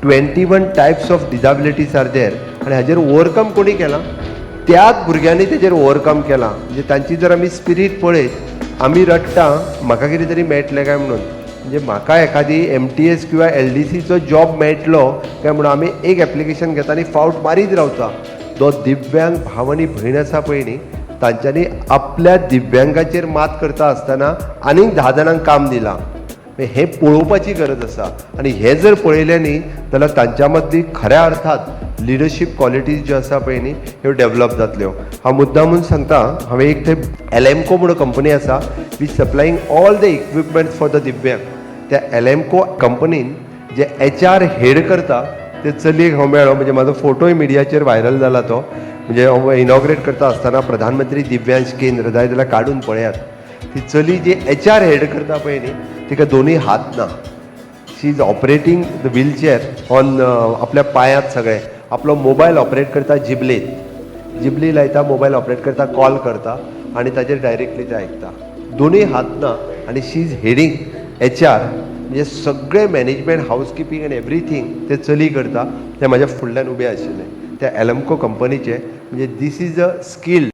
21 types of डिजाबिलिटीज are there आणि हाजेर overcome कोणी केला, त्याच भुरग्यांनी तेजेर ओवरकम केला. म्हणजे तांची जर आमी स्पिरीट पळयत, आमी रडटा म्हाका कितें तरी मेळटलें काय म्हणून. म्हणजे म्हाका एखादी MTS किंवा LDCचो जॉब मेळटलो काय म्हणून आमी एक एप्लिकेशन घेता आनी फावट मारीत रावता. जो दिव्यांग भाव आनी भयण आसा पळय न्ही, तांच्यांनी आपल्या दिव्यांगाचेर मात करता आसतना आनीक 10 जाणांक काम दिलां. हे पळोवपाची गरज आसा आणि हे जर पळयलें न्ही जाल्यार तांच्या मदली खऱ्या अर्थात लिडरशीप क्वॉलिटीज ज्यो आसा पळय न्ही ह्यो डेव्हलप जातल्यो. हांव मुद्दामून सांगता, हांवें एक थंय एलएमको म्हणून कंपनी आसा वीच supplying all the equipments for the दिव्यांग. त्या एलएमको कंपनीन जे HR हेड करता ते चलयेक हांव मेळ्ळो. म्हणजे म्हाजो फोटोय मिडियाचेर व्हायरल जाला तो. म्हणजे हांव इनॉग्रेट करता आसतना प्रधानमंत्री दिव्यांग केंद्र जाय जाल्यार काडून पळयात. ती चली जी HR हेड करता पळय न्ही तिका दोनूय हात ना. She is operating the wheelchair on आपल्या पांयांत सगळे. आपलो मोबायल ऑपरेट करता जिबलेत, जिबली लायता, मोबायल ऑपरेट करता, कॉल करता आनी ताजेर डायरेक्टली ते आयकता. दोनूय हात ना आनी शी इज हेडींग HR. म्हणजे सगळे मॅनेजमेंट, हाऊसकीपिंग आनी एवरीथींग ते चली करता. ते म्हाज्या फुडल्यान उबे आशिल्ले त्या एलएमको कंपनीचे. म्हणजे दीस इज अ स्कील